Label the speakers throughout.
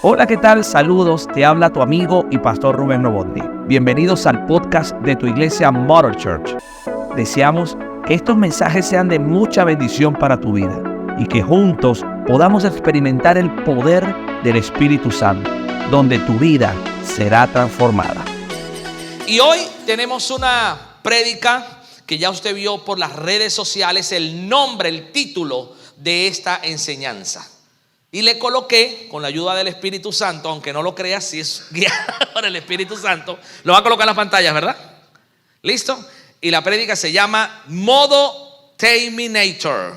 Speaker 1: Hola, ¿qué tal? Saludos, te habla tu amigo y pastor Rubén Novotny. Bienvenidos al podcast de tu iglesia Mother Church. Deseamos que estos mensajes sean de mucha bendición para tu vida y que juntos podamos experimentar el poder del Espíritu Santo, donde tu vida será transformada.
Speaker 2: Y hoy tenemos una prédica que ya usted vio por las redes sociales, el nombre, el título de esta enseñanza. Y le coloqué, con la ayuda del Espíritu Santo, aunque no lo creas, si es guiado por el Espíritu Santo, lo va a colocar en las pantallas, ¿verdad? ¿Listo? Y la prédica se llama Modo Terminator.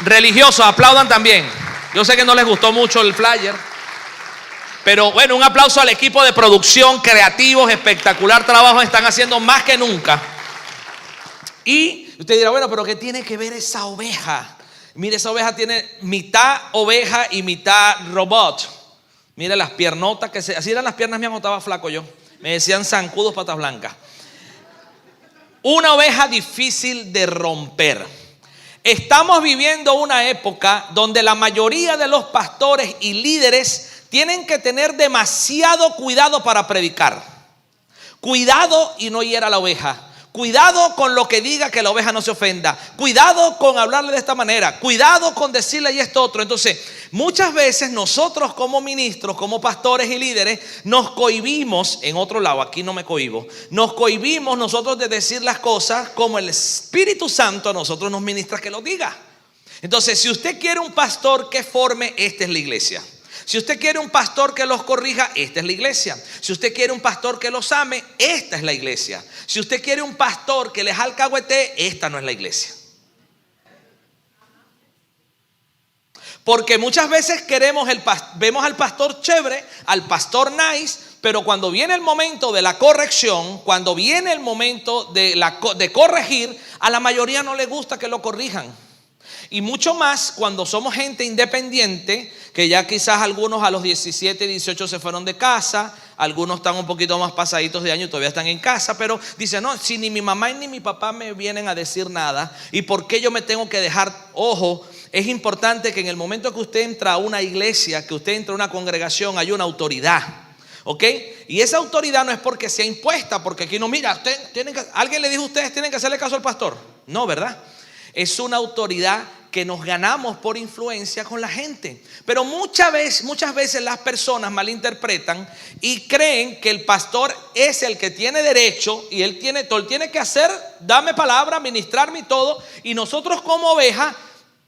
Speaker 2: Religiosos, aplaudan también. Yo sé que no les gustó mucho el flyer, pero bueno, un aplauso al equipo de producción, creativos, espectacular trabajo, están haciendo más que nunca. Y usted dirá, bueno, pero ¿qué tiene que ver esa oveja? Mire, esa oveja tiene mitad oveja y mitad robot. Mire las piernotas, así eran las piernas mías cuando estaba flaco yo. Me decían zancudos, patas blancas. Una oveja difícil de romper. Estamos viviendo una época donde la mayoría de los pastores y líderes tienen que tener demasiado cuidado para predicar. Cuidado y no hiera a la oveja. Cuidado con lo que diga, que la oveja no se ofenda. Cuidado con hablarle de esta manera. Cuidado con decirle y esto otro. Entonces, muchas veces nosotros como ministros, como pastores y líderes, nos cohibimos, en otro lado, aquí no me cohibo, nos cohibimos nosotros de decir las cosas como el Espíritu Santo a nosotros nos ministra que lo diga. Entonces, si usted quiere un pastor que forme, esta es la iglesia. Si usted quiere un pastor que los corrija, esta es la iglesia. Si usted quiere un pastor que los ame, esta es la iglesia. Si usted quiere un pastor que les alcahuetee, esta no es la iglesia. Porque muchas veces vemos al pastor chévere, al pastor nice, pero cuando viene el momento de la corrección, cuando viene el momento de corregir, a la mayoría no le gusta que lo corrijan. Y mucho más cuando somos gente independiente, que ya quizás algunos a los 17, 18 se fueron de casa, algunos están un poquito más pasaditos de año y todavía están en casa, pero dicen, no, si ni mi mamá ni mi papá me vienen a decir nada, ¿y por qué yo me tengo que dejar? Ojo, es importante que en el momento que usted entra a una iglesia, que usted entra a una congregación, hay una autoridad. ¿Ok? Y esa autoridad no es porque sea impuesta, porque aquí no, mira, alguien le dijo a ustedes tienen que hacerle caso al pastor. No, ¿verdad? Es una autoridad que nos ganamos por influencia con la gente. Pero muchas veces las personas malinterpretan y creen que el pastor es el que tiene derecho y él tiene todo, él tiene que hacer, darme palabra, ministrarme y todo, y nosotros como ovejas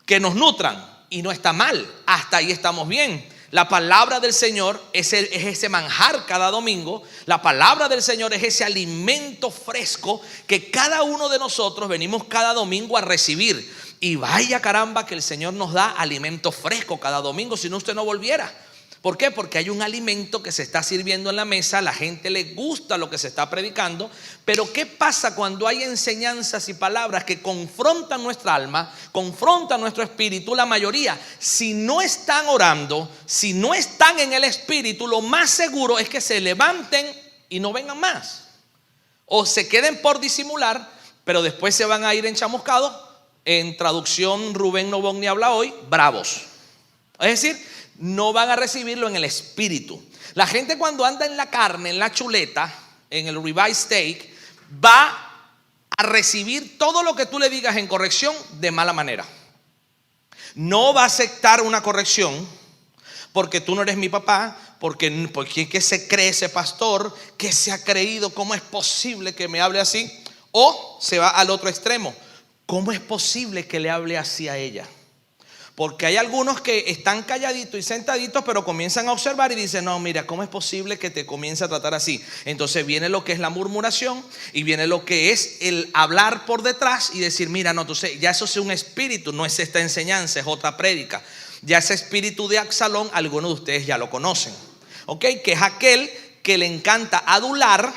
Speaker 2: que nos nutran. Y no está mal, hasta ahí estamos bien. La palabra del Señor es ese manjar cada domingo. La palabra del Señor es ese alimento fresco que cada uno de nosotros venimos cada domingo a recibir. Y vaya caramba que el Señor nos da alimento fresco cada domingo, si no usted no volviera. ¿Por qué? Porque hay un alimento que se está sirviendo en la mesa, la gente le gusta lo que se está predicando, pero ¿qué pasa cuando hay enseñanzas y palabras que confrontan nuestra alma, confrontan nuestro espíritu? La mayoría, si no están orando, si no están en el espíritu, lo más seguro es que se levanten y no vengan más. O se queden por disimular, pero después se van a ir enchamuscados. En traducción Rubén Novotny habla hoy, bravos. Es decir, no van a recibirlo en el espíritu. La gente cuando anda en la carne, en la chuleta, en el ribeye steak, va a recibir todo lo que tú le digas en corrección de mala manera. No va a aceptar una corrección porque tú no eres mi papá, porque ¿qué se cree ese pastor? ¿Qué se ha creído? ¿Cómo es posible que me hable así? O se va al otro extremo. ¿Cómo es posible que le hable así a ella? Porque hay algunos que están calladitos y sentaditos, pero comienzan a observar y dicen, no, mira, ¿cómo es posible que te comience a tratar así? Entonces viene lo que es la murmuración y viene lo que es el hablar por detrás y decir, mira, no, entonces ya eso es un espíritu, no es esta enseñanza, es otra prédica. Ya ese espíritu de Absalón, algunos de ustedes ya lo conocen. ¿Ok? Que es aquel que le encanta adular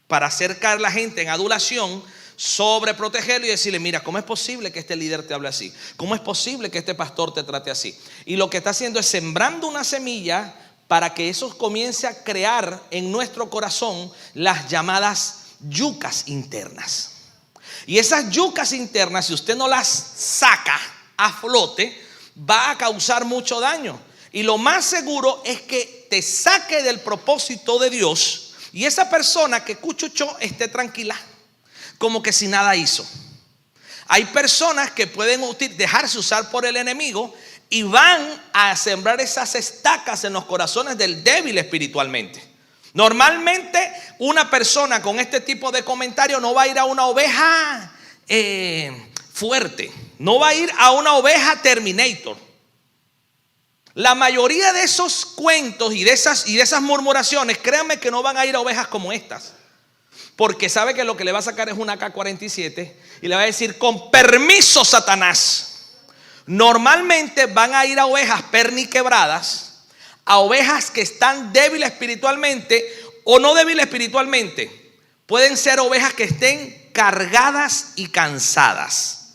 Speaker 2: para acercar a la gente en adulación, sobreprotegerlo y decirle, mira, ¿cómo es posible que este líder te hable así? ¿Cómo es posible que este pastor te trate así? Y lo que está haciendo es sembrando una semilla para que eso comience a crear en nuestro corazón las llamadas yucas internas. Y esas yucas internas, si usted no las saca a flote, va a causar mucho daño. Y lo más seguro es que te saque del propósito de Dios y esa persona que cuchuchó esté tranquila, como que si nada hizo. Hay personas que pueden dejarse usar por el enemigo y van a sembrar esas estacas en los corazones del débil espiritualmente. Normalmente una persona con este tipo de comentario no va a ir a una oveja fuerte, no va a ir a una oveja Terminator. La mayoría de esos cuentos y de esas murmuraciones, créanme que no van a ir a ovejas como estas, porque sabe que lo que le va a sacar es una AK-47 y le va a decir: con permiso, Satanás. Normalmente van a ir a ovejas perniquebradas, a ovejas que están débiles espiritualmente o no débiles espiritualmente. Pueden ser ovejas que estén cargadas y cansadas,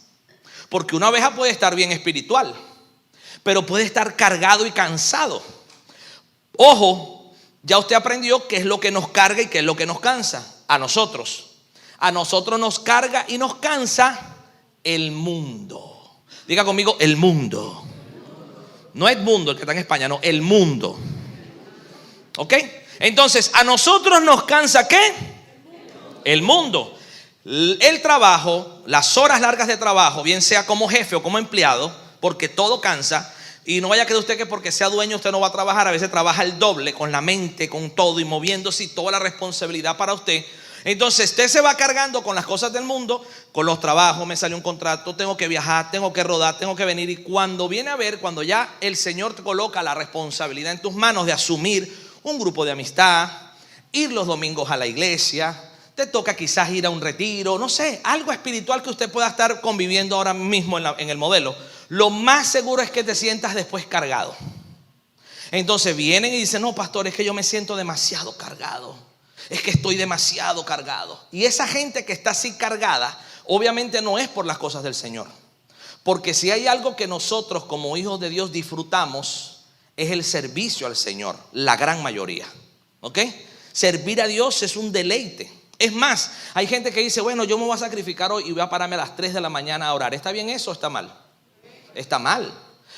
Speaker 2: porque una oveja puede estar bien espiritual, pero puede estar cargado y cansado. Ojo, ya usted aprendió qué es lo que nos carga y qué es lo que nos cansa. A nosotros nos carga y nos cansa el mundo. Diga conmigo: el mundo. No es mundo el que está en España, no, el mundo. ¿Ok? Entonces, a nosotros nos cansa ¿qué? El mundo. El trabajo, las horas largas de trabajo, bien sea como jefe o como empleado, porque todo cansa. Y no vaya a creer usted que porque sea dueño usted no va a trabajar. A veces trabaja el doble, con la mente, con todo, y moviéndose, y toda la responsabilidad para usted. Entonces usted se va cargando con las cosas del mundo, con los trabajos. Me salió un contrato, tengo que viajar, tengo que rodar, tengo que venir. Y cuando viene a ver, cuando ya el Señor te coloca la responsabilidad en tus manos de asumir un grupo de amistad, ir los domingos a la iglesia, te toca quizás ir a un retiro, no sé, algo espiritual que usted pueda estar conviviendo ahora mismo en el modelo, lo más seguro es que te sientas después cargado. Entonces vienen y dicen: no, pastor, es que yo me siento demasiado cargado, es que estoy demasiado cargado. Y esa gente que está así cargada, obviamente no es por las cosas del Señor, porque si hay algo que nosotros como hijos de Dios disfrutamos, es el servicio al Señor, la gran mayoría. ¿Ok? Servir a Dios es un deleite. Es más, hay gente que dice: bueno, yo me voy a sacrificar hoy y voy a pararme a las 3 de la mañana a orar. ¿Está bien eso o está mal? Está mal,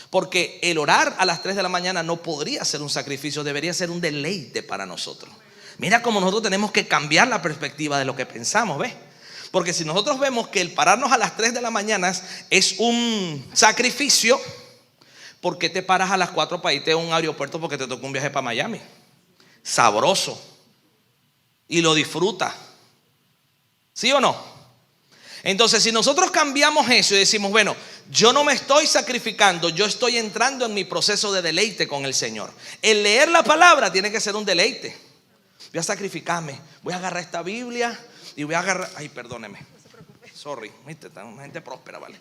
Speaker 2: porque el orar a las 3 de la mañana no podría ser un sacrificio, debería ser un deleite para nosotros. Mira cómo nosotros tenemos que cambiar la perspectiva de lo que pensamos, ¿ves? Porque si nosotros vemos que el pararnos a las 3 de la mañana es un sacrificio, ¿por qué te paras a las 4 para irte a un aeropuerto porque te tocó un viaje para Miami? Sabroso. Y lo disfrutas. ¿Sí o no? Entonces, si nosotros cambiamos eso y decimos: bueno, yo no me estoy sacrificando, yo estoy entrando en mi proceso de deleite con el Señor. El leer la palabra tiene que ser un deleite. Voy a sacrificarme, voy a agarrar esta Biblia y voy a agarrar... Ay, perdóneme. Sorry, ¿viste? Una gente próspera, ¿vale?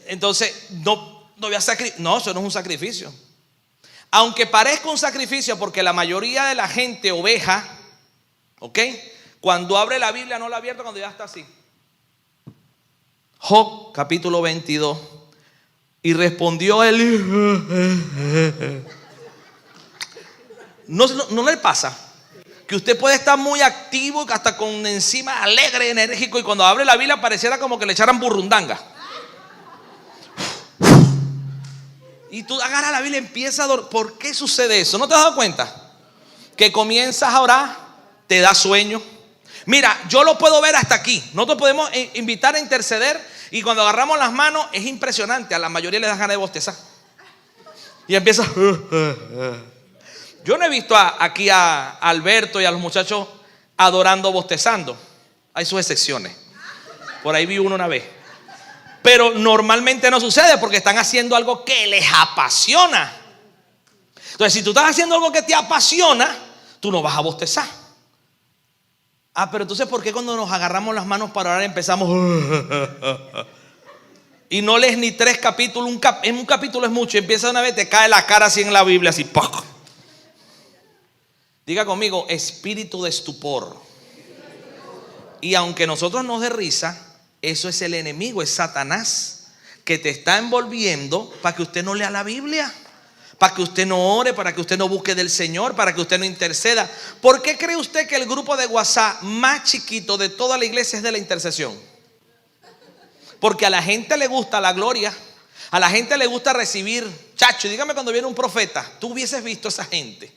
Speaker 2: Entonces, no voy a sacrificar. No, eso no es un sacrificio. Aunque parezca un sacrificio, porque la mayoría de la gente oveja, ¿ok? Cuando abre la Biblia no la abierta cuando ya está así. Job capítulo 22. Y respondió él. No le pasa que usted puede estar muy activo, hasta con encima alegre, enérgico, y cuando abre la Biblia pareciera como que le echaran burrundanga. Y tú agarras la Biblia y empiezas a dormir. ¿Por qué sucede eso? ¿No te has dado cuenta? Que comienzas a orar, te da sueño. Mira, yo lo puedo ver hasta aquí. Nosotros podemos invitar a interceder, y cuando agarramos las manos es impresionante. A la mayoría les da ganas de bostezar. Y empieza. Yo no he visto aquí a Alberto y a los muchachos adorando bostezando. Hay sus excepciones. Por ahí vi uno una vez. Pero normalmente no sucede porque están haciendo algo que les apasiona. Entonces, si tú estás haciendo algo que te apasiona, tú no vas a bostezar. Pero entonces, ¿por qué cuando nos agarramos las manos para orar empezamos? Y no lees ni 3 capítulos. En un capítulo es mucho. Empieza una vez, te cae la cara así en la Biblia, así. ¡Poc! Diga conmigo: espíritu de estupor. Y aunque nosotros nos dé risa, eso es el enemigo, es Satanás, que te está envolviendo para que usted no lea la Biblia, para que usted no ore, para que usted no busque del Señor, para que usted no interceda. ¿Por qué cree usted que el grupo de WhatsApp más chiquito de toda la iglesia es de la intercesión? Porque a la gente le gusta la gloria, A la gente le gusta recibir, chacho, dígame cuando viene un profeta, tú hubieses visto a esa gente.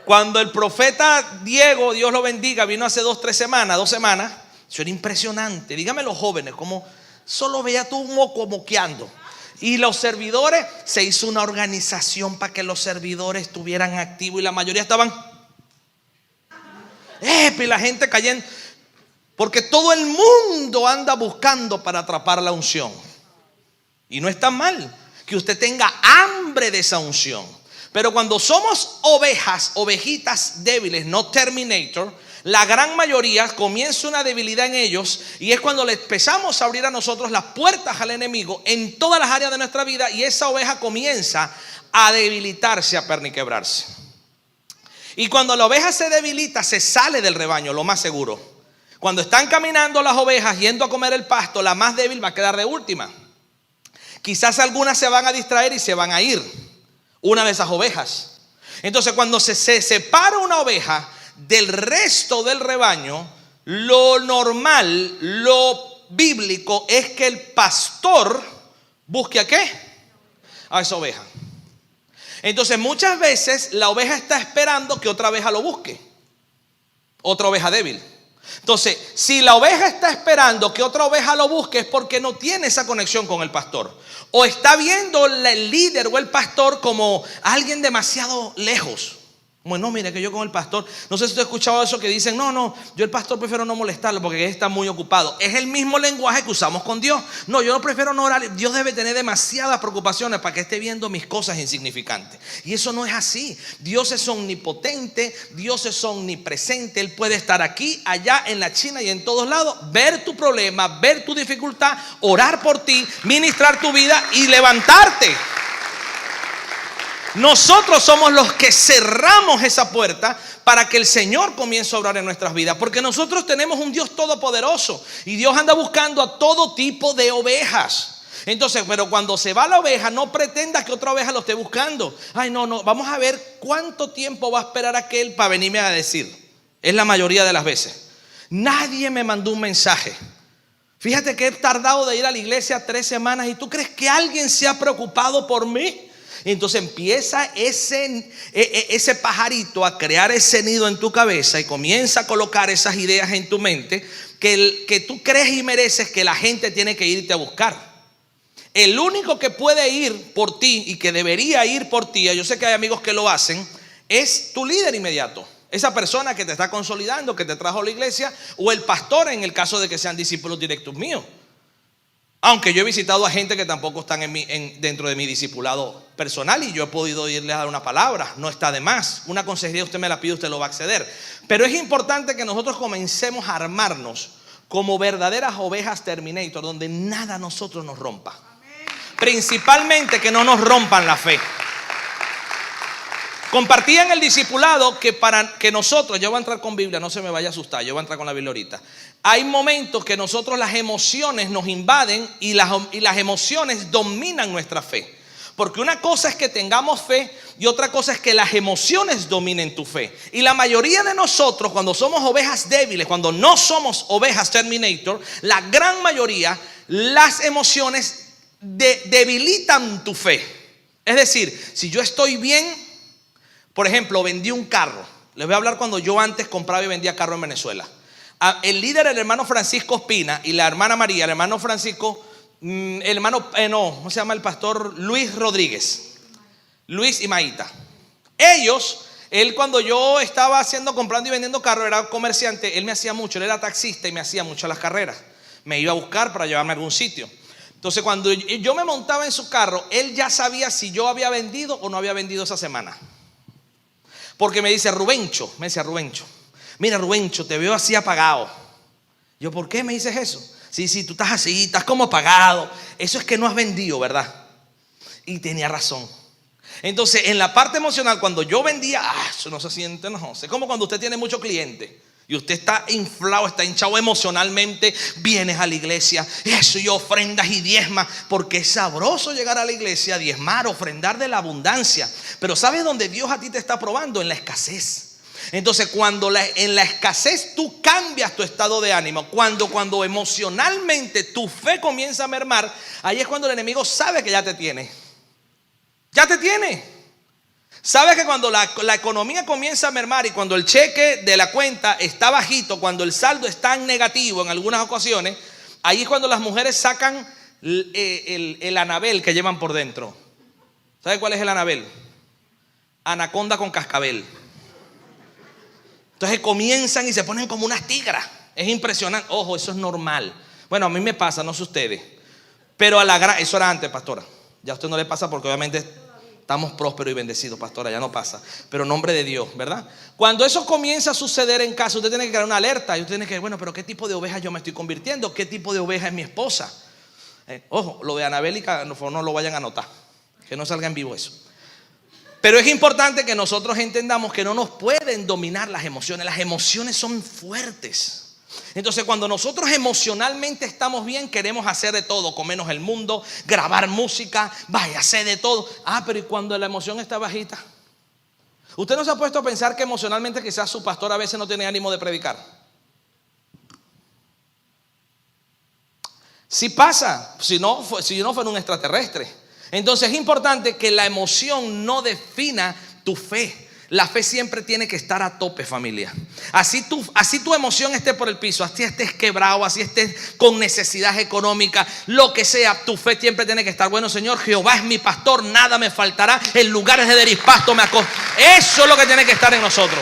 Speaker 2: Cuando el profeta Diego, Dios lo bendiga, vino hace 2 semanas, eso era impresionante. Dígame los jóvenes, como solo veía tú un moco moqueando. Y los servidores, se hizo una organización para que los servidores estuvieran activos y la mayoría estaban y la gente cayendo, porque todo el mundo anda buscando para atrapar la unción. Y no está mal que usted tenga hambre de esa unción, pero cuando somos ovejitas débiles, no Terminator, la gran mayoría comienza una debilidad en ellos, y es cuando le empezamos a abrir a nosotros las puertas al enemigo en todas las áreas de nuestra vida, y esa oveja comienza a debilitarse, a perniquebrarse. Y cuando la oveja se debilita, se sale del rebaño, lo más seguro. Cuando están caminando las ovejas yendo a comer el pasto, la más débil va a quedar de última. Quizás algunas se van a distraer y se van a ir, una de esas ovejas. Entonces cuando se separa una oveja del resto del rebaño, lo normal, lo bíblico es que el pastor busque ¿a qué? A esa oveja. Entonces muchas veces la oveja está esperando que otra oveja lo busque, otra oveja débil. Entonces si la oveja está esperando que otra oveja lo busque, es porque no tiene esa conexión con el pastor, o está viendo el líder o el pastor como alguien demasiado lejos. Bueno, mire que yo con el pastor, no sé si usted ha escuchado eso que dicen, no, yo el pastor prefiero no molestarlo porque él está muy ocupado. Es el mismo lenguaje que usamos con Dios. No, yo no prefiero no orar. Dios debe tener demasiadas preocupaciones para que esté viendo mis cosas insignificantes. Y eso no es así. Dios es omnipotente, Dios es omnipresente. Él puede estar aquí, allá, en la China y en todos lados, ver tu problema, ver tu dificultad, orar por ti, ministrar tu vida y levantarte. Nosotros somos los que cerramos esa puerta para que el Señor comience a obrar en nuestras vidas, porque nosotros tenemos un Dios todopoderoso y Dios anda buscando a todo tipo de ovejas. Entonces, pero cuando se va la oveja, no pretenda que otra oveja lo esté buscando. Ay, no, vamos a ver cuánto tiempo va a esperar aquel para venirme a decir. Es la mayoría de las veces. Nadie me mandó un mensaje. Fíjate que he tardado de ir a la iglesia 3 semanas y tú crees que alguien se ha preocupado por mí. Entonces empieza ese pajarito a crear ese nido en tu cabeza y comienza a colocar esas ideas en tu mente que tú crees y mereces que la gente tiene que irte a buscar. El único que puede ir por ti y que debería ir por ti, yo sé que hay amigos que lo hacen, es tu líder inmediato. Esa persona que te está consolidando, que te trajo a la iglesia, o el pastor en el caso de que sean discípulos directos míos. Aunque yo he visitado a gente que tampoco están dentro de mi discipulado personal y yo he podido irles a dar una palabra, no está de más. Una consejería usted me la pide, usted lo va a acceder. Pero es importante que nosotros comencemos a armarnos como verdaderas ovejas Terminator, donde nada a nosotros nos rompa. Principalmente que no nos rompan la fe. Compartí en el discipulado que para que nosotros, yo voy a entrar con Biblia, no se me vaya a asustar, yo voy a entrar con la Biblia ahorita. Hay momentos que nosotros las emociones nos invaden y las emociones dominan nuestra fe. Porque una cosa es que tengamos fe y otra cosa es que las emociones dominen tu fe. Y la mayoría de nosotros, cuando somos ovejas débiles, cuando no somos ovejas Terminator, la gran mayoría, las emociones debilitan tu fe. Es decir, si yo estoy bien, por ejemplo, vendí un carro. Les voy a hablar cuando yo antes compraba y vendía carro en Venezuela. El líder, el hermano Francisco Espina, y la hermana María, el hermano Francisco, ¿cómo se llama el pastor? Luis Rodríguez, Luis y Maíta. Él cuando yo estaba comprando y vendiendo carros, era comerciante, él me hacía mucho, él era taxista y me hacía mucho las carreras. Me iba a buscar para llevarme a algún sitio. Entonces cuando yo me montaba en su carro, él ya sabía si yo había vendido o no había vendido esa semana. Porque me decía Rubencho, mira Rubencho, te veo así apagado. Yo, ¿por qué me dices eso? Sí, tú estás así, estás como apagado. Eso es que no has vendido, ¿verdad? Y tenía razón. Entonces, en la parte emocional, cuando yo vendía, eso no se siente, no. Es como cuando usted tiene muchos clientes y usted está inflado, está hinchado emocionalmente. Vienes a la iglesia, eso, y ofrendas y diezmas, porque es sabroso llegar a la iglesia, diezmar, ofrendar de la abundancia. Pero ¿sabes dónde Dios a ti te está probando? En la escasez. Entonces cuando en la escasez tú cambias tu estado de ánimo, cuando emocionalmente tu fe comienza a mermar, ahí es cuando el enemigo sabe que ya te tiene. Ya te tiene. Sabe que cuando la economía comienza a mermar y cuando el cheque de la cuenta está bajito, cuando el saldo está en negativo en algunas ocasiones, ahí es cuando las mujeres sacan el anabel que llevan por dentro. ¿Sabe cuál es el anabel? Anaconda con cascabel. Entonces comienzan y se ponen como unas tigras. Es impresionante. Ojo, eso es normal. Bueno, a mí me pasa, no sé ustedes. Pero eso era antes, pastora. Ya a usted no le pasa porque obviamente estamos prósperos y bendecidos, pastora. Ya no pasa. Pero en nombre de Dios, ¿verdad? Cuando eso comienza a suceder en casa, usted tiene que crear una alerta. Y usted tiene que, bueno, pero ¿qué tipo de oveja yo me estoy convirtiendo? ¿Qué tipo de oveja es mi esposa? Ojo, lo de Anabélica no lo vayan a anotar. Que no salga en vivo eso. Pero es importante que nosotros entendamos que no nos pueden dominar las emociones. Las emociones son fuertes. Entonces cuando nosotros emocionalmente estamos bien, queremos hacer de todo, comernos el mundo, grabar música, vaya, hacer de todo. Pero ¿y cuando la emoción está bajita? ¿Usted no se ha puesto a pensar que emocionalmente quizás su pastor a veces no tiene ánimo de predicar? Sí pasa, si no fuera un extraterrestre. Entonces es importante que la emoción no defina tu fe. La fe siempre tiene que estar a tope, familia. Así tu emoción esté por el piso, así estés quebrado, así estés con necesidad económica, lo que sea, tu fe siempre tiene que estar. Bueno, Señor, Jehová es mi pastor, nada me faltará, en lugares de despasto me acosto. Eso es lo que tiene que estar en nosotros.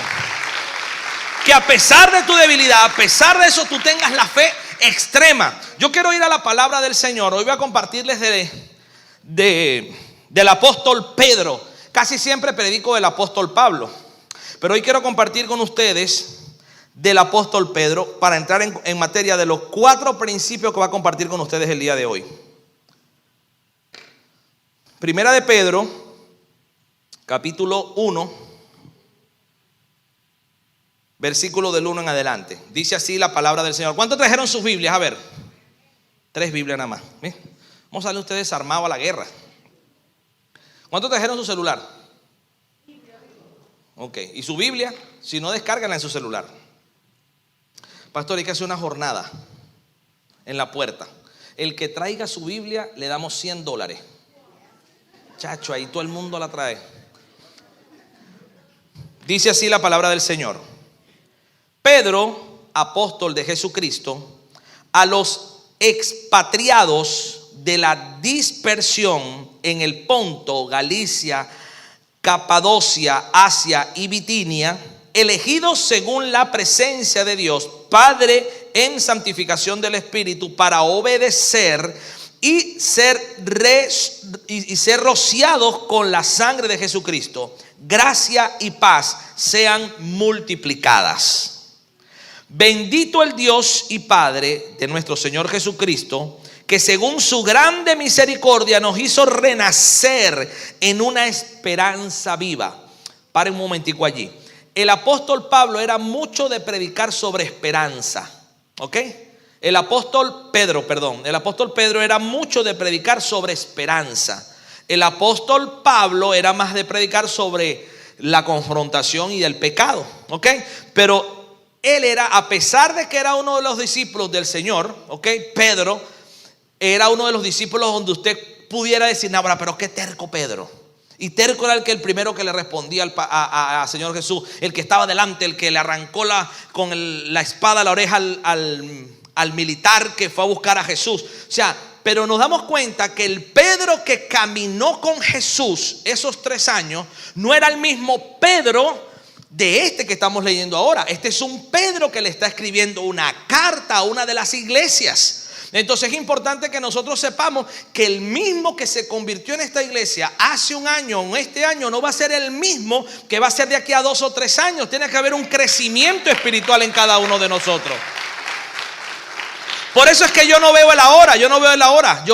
Speaker 2: Que a pesar de tu debilidad, a pesar de eso, tú tengas la fe extrema. Yo quiero ir a la palabra del Señor. Hoy voy a compartirles del apóstol Pedro. Casi siempre predico del apóstol Pablo, pero hoy quiero compartir con ustedes del apóstol Pedro para entrar en materia de los 4 principios que va a compartir con ustedes el día de hoy. Primera de Pedro, capítulo 1, versículo del 1 en adelante. Dice así la palabra del Señor. ¿Cuántos trajeron sus Biblias? A ver, 3 Biblias nada más. Vamos a darle a ustedes armados a la guerra. ¿Cuántos trajeron su celular? Ok, ¿y su Biblia? Si no, descárganla en su celular. Pastor, hay que hacer una jornada en la puerta. El que traiga su Biblia le damos $100. Chacho, ahí todo el mundo la trae. Dice así la palabra del Señor. Pedro, apóstol de Jesucristo, a los expatriados de la dispersión en el Ponto, Galicia, Capadocia, Asia y Bitinia, elegidos según la presencia de Dios, Padre, en santificación del Espíritu, para obedecer y ser rociados con la sangre de Jesucristo. Gracia y paz sean multiplicadas. Bendito el Dios y Padre de nuestro Señor Jesucristo, que según su grande misericordia nos hizo renacer en una esperanza viva. Pare un momentico allí. El apóstol Pablo era mucho de predicar sobre esperanza. ¿Ok? El apóstol Pedro era mucho de predicar sobre esperanza. El apóstol Pablo era más de predicar sobre la confrontación y el pecado. ¿Ok? Pero él era, a pesar de que era uno de los discípulos del Señor, ¿ok? Pedro era uno de los discípulos donde usted pudiera decir, no, pero qué terco Pedro. Y terco era el primero que le respondía al Señor Jesús, el que estaba delante, el que le arrancó con la espada a la oreja al militar que fue a buscar a Jesús. O sea, pero nos damos cuenta que el Pedro que caminó con Jesús esos 3 años no era el mismo Pedro de este que estamos leyendo ahora. Este es un Pedro que le está escribiendo una carta a una de las iglesias. Entonces es importante que nosotros sepamos que el mismo que se convirtió en esta iglesia hace un año o este año no va a ser el mismo que va a ser de aquí a 2 o 3 años. Tiene que haber un crecimiento espiritual en cada uno de nosotros. Por eso es que yo no veo el ahora, yo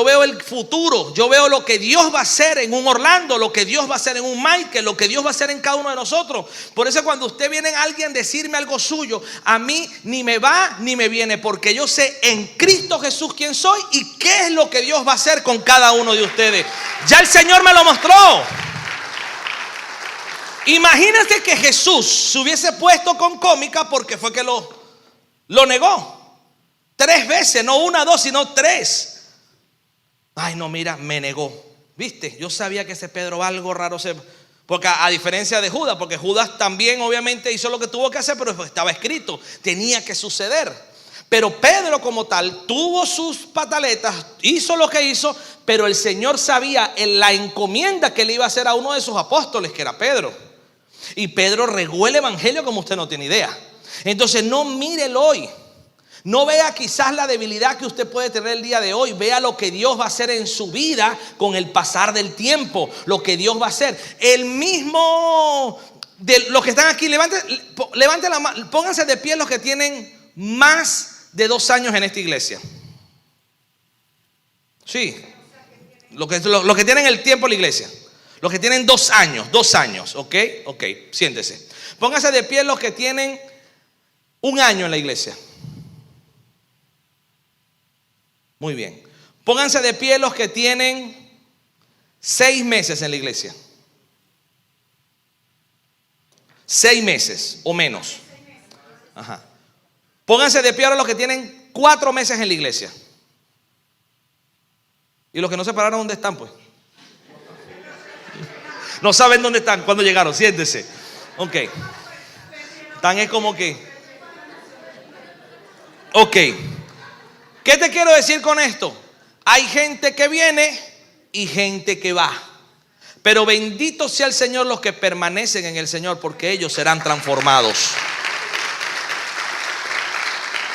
Speaker 2: veo el futuro, yo veo lo que Dios va a hacer en un Orlando, lo que Dios va a hacer en un Michael, lo que Dios va a hacer en cada uno de nosotros. Por eso cuando usted viene a alguien decirme algo suyo, a mí ni me va ni me viene, porque yo sé en Cristo Jesús quién soy y qué es lo que Dios va a hacer con cada uno de ustedes. Ya el Señor me lo mostró. Imagínate que Jesús se hubiese puesto con cómica porque fue que lo negó 3 veces, no 1, 2, sino 3. Ay, no, mira, me negó. ¿Viste? Yo sabía que ese Pedro algo raro porque a diferencia de Judas, porque Judas también obviamente hizo lo que tuvo que hacer, pero estaba escrito, tenía que suceder. Pero Pedro como tal tuvo sus pataletas, hizo lo que hizo, pero el Señor sabía en la encomienda que le iba a hacer a uno de sus apóstoles, que era Pedro. Y Pedro regó el evangelio como usted no tiene idea. Entonces no mire el hoy. No vea quizás la debilidad que usted puede tener el día de hoy. Vea lo que Dios va a hacer en su vida con el pasar del tiempo. Lo que Dios va a hacer. El mismo de los que están aquí, levante la mano, pónganse de pie los que tienen más de 2 años en esta iglesia. Sí, los que tienen el tiempo en la iglesia. Los que tienen 2 años, ok, siéntese. Pónganse de pie los que tienen 1 año en la iglesia. Muy bien. Pónganse de pie los que tienen 6 meses en la iglesia. 6 meses o menos. Ajá. Pónganse de pie ahora los que tienen 4 meses en la iglesia. Y los que no se pararon, ¿dónde están pues? No saben dónde están, cuando llegaron, siéntese. Ok. Están es como que. Ok. ¿Qué te quiero decir con esto? Hay gente que viene y gente que va. Pero bendito sea el Señor los que permanecen en el Señor, porque ellos serán transformados.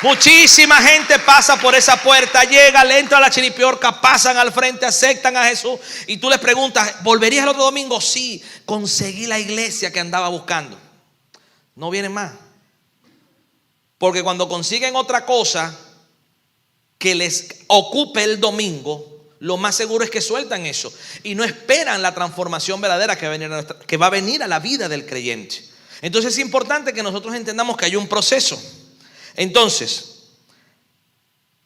Speaker 2: Muchísima gente pasa por esa puerta, llega, le entra a la chiripiorca, pasan al frente, aceptan a Jesús. Y tú les preguntas, ¿volverías el otro domingo? Sí, conseguí la iglesia que andaba buscando. No vienen más. Porque cuando consiguen otra cosa que les ocupe el domingo, lo más seguro es que sueltan eso y no esperan la transformación verdadera que va a venir a la vida del creyente. Entonces es importante que nosotros entendamos que hay un proceso. Entonces,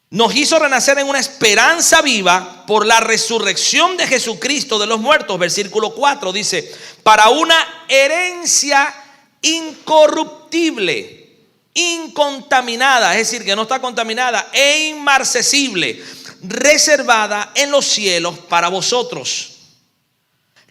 Speaker 2: nos hizo renacer en una esperanza viva por la resurrección de Jesucristo de los muertos. Versículo 4 dice, para una herencia incorruptible, incontaminada, es decir, que no está contaminada, e inmarcesible, reservada en los cielos para vosotros,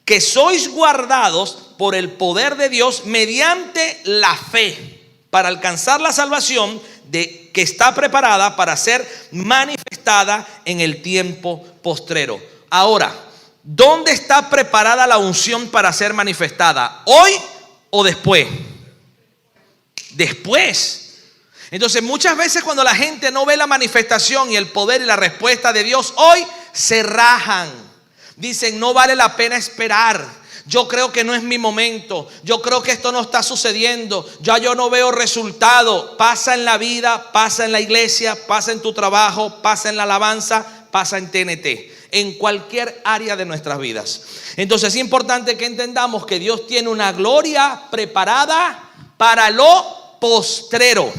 Speaker 2: que sois guardados por el poder de Dios mediante la fe, para alcanzar la salvación que está preparada para ser manifestada en el tiempo postrero. Ahora, ¿dónde está preparada la unción para ser manifestada? ¿Hoy o después? Después. Entonces muchas veces cuando la gente no ve la manifestación y el poder y la respuesta de Dios hoy, se rajan. Dicen, no vale la pena esperar. Yo creo que no es mi momento. Yo creo que esto no está sucediendo. Ya yo no veo resultado. Pasa en la vida, pasa en la iglesia, pasa en tu trabajo, pasa en la alabanza, pasa en TNT, en cualquier área de nuestras vidas. Entonces es importante que entendamos que Dios tiene una gloria preparada para lo postrero,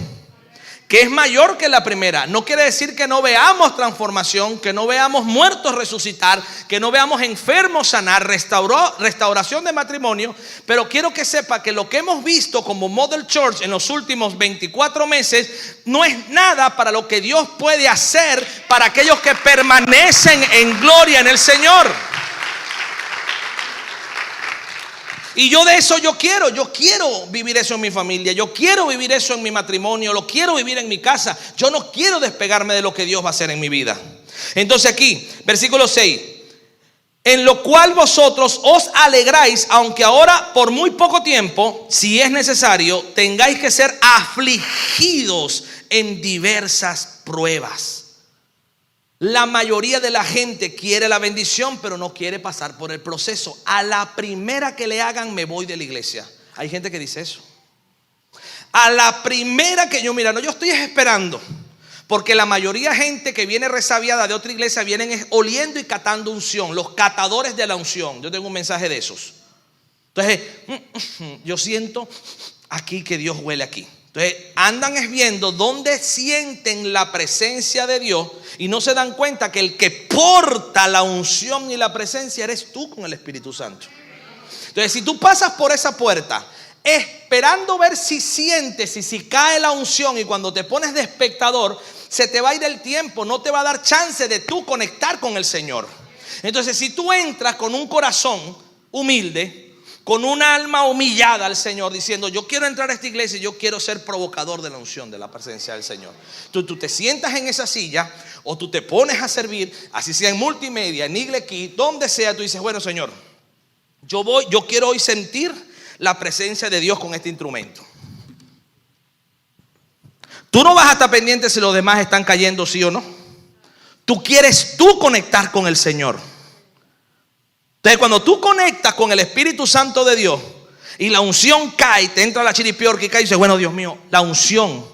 Speaker 2: que es mayor que la primera. No quiere decir que no veamos transformación, que no veamos muertos resucitar, que no veamos enfermos sanar, restauración de matrimonio. Pero quiero que sepa que lo que hemos visto como Model Church en los últimos 24 meses no es nada para lo que Dios puede hacer para aquellos que permanecen en gloria en el Señor. Y yo de eso yo quiero vivir eso en mi familia, yo quiero vivir eso en mi matrimonio, lo quiero vivir en mi casa. Yo no quiero despegarme de lo que Dios va a hacer en mi vida. Entonces aquí, versículo 6, en lo cual vosotros os alegráis, aunque ahora por muy poco tiempo, si es necesario, tengáis que ser afligidos en diversas pruebas. La mayoría de la gente quiere la bendición, pero no quiere pasar por el proceso. A la primera que le hagan, me voy de la iglesia. Hay gente que dice eso. A la primera que yo estoy esperando. Porque la mayoría de gente que viene resabiada de otra iglesia vienen oliendo y catando unción. Los catadores de la unción. Yo tengo un mensaje de esos. Entonces, yo siento aquí que Dios huele aquí. Entonces andan viendo dónde sienten la presencia de Dios y no se dan cuenta que el que porta la unción y la presencia eres tú con el Espíritu Santo. Entonces, si tú pasas por esa puerta esperando ver si sientes y si cae la unción, y cuando te pones de espectador, se te va a ir el tiempo, no te va a dar chance de tú conectar con el Señor. Entonces, si tú entras con un corazón humilde, con un alma humillada al Señor, diciendo: yo quiero entrar a esta iglesia y yo quiero ser provocador de la unción, de la presencia del Señor. Tú te sientas en esa silla, o tú te pones a servir, así sea en multimedia, en Igle Key, donde sea. Tú dices: bueno, Señor, yo quiero hoy sentir la presencia de Dios con este instrumento. Tú no vas a estar pendiente si los demás están cayendo, sí o no. Tú quieres conectar con el Señor. Entonces, cuando tú conectas con el Espíritu Santo de Dios y la unción cae, te entra la chiripiorca y cae, y dices: bueno, Dios mío, la unción.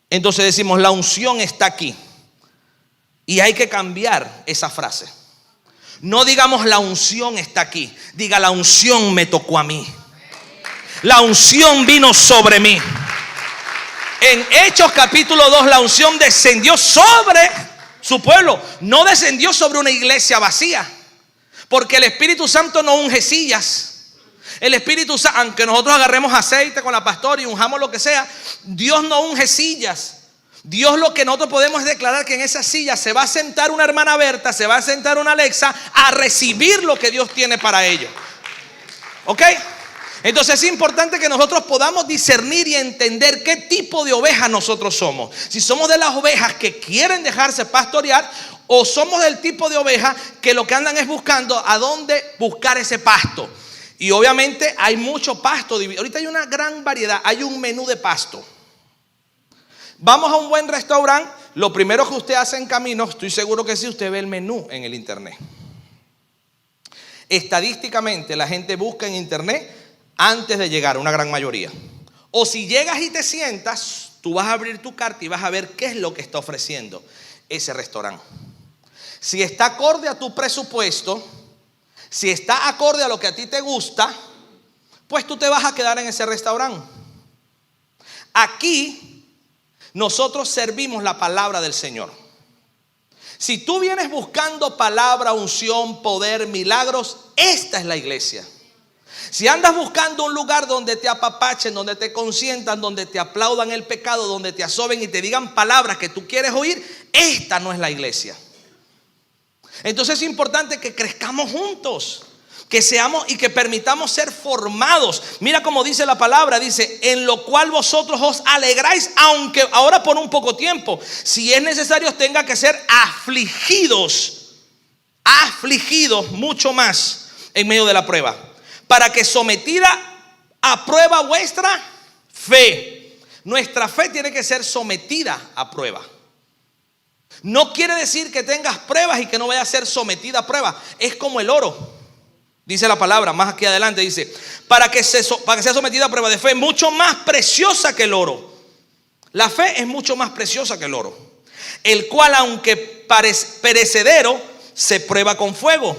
Speaker 2: Entonces decimos: la unción está aquí. Y hay que cambiar esa frase. No digamos: la unción está aquí. Diga: la unción me tocó a mí. La unción vino sobre mí. En Hechos capítulo 2, la unción descendió sobre su pueblo. No descendió sobre una iglesia vacía. Porque el Espíritu Santo no unge sillas. El Espíritu Santo, aunque nosotros agarremos aceite con la pastora y unjamos lo que sea, Dios no unge sillas. Dios, lo que nosotros podemos es declarar que en esa silla se va a sentar una hermana Berta, se va a sentar una Alexa a recibir lo que Dios tiene para ellos. ¿Ok? Entonces es importante que nosotros podamos discernir y entender qué tipo de ovejas nosotros somos. Si somos de las ovejas que quieren dejarse pastorear, o somos del tipo de oveja que lo que andan es buscando a dónde buscar ese pasto. Y obviamente hay mucho pasto. Ahorita hay una gran variedad. Hay un menú de pasto. Vamos a un buen restaurante. Lo primero que usted hace en camino, estoy seguro que sí, usted ve el menú en el internet. Estadísticamente la gente busca en internet antes de llegar, una gran mayoría. O si llegas y te sientas, tú vas a abrir tu carta y vas a ver qué es lo que está ofreciendo ese restaurante. Si está acorde a tu presupuesto, si está acorde a lo que a ti te gusta, pues tú te vas a quedar en ese restaurante. Aquí nosotros servimos la palabra del Señor. Si tú vienes buscando palabra, unción, poder, milagros, esta es la iglesia. Si andas buscando un lugar donde te apapachen, donde te consientan, donde te aplaudan el pecado, donde te asoben y te digan palabras que tú quieres oír, esta no es la iglesia. Entonces es importante que crezcamos juntos, que seamos y que permitamos ser formados. Mira cómo dice la palabra, dice: en lo cual vosotros os alegráis, aunque ahora por un poco tiempo, si es necesario tenga que ser afligidos mucho más en medio de la prueba, para que sometida a prueba vuestra fe. Nuestra fe tiene que ser sometida a prueba. No quiere decir que tengas pruebas y que no vaya a ser sometida a prueba. Es como el oro. Dice la palabra más aquí adelante, dice: para que sea sometida a prueba de fe, mucho más preciosa que el oro. La fe es mucho más preciosa que el oro, el cual, aunque perecedero, se prueba con fuego,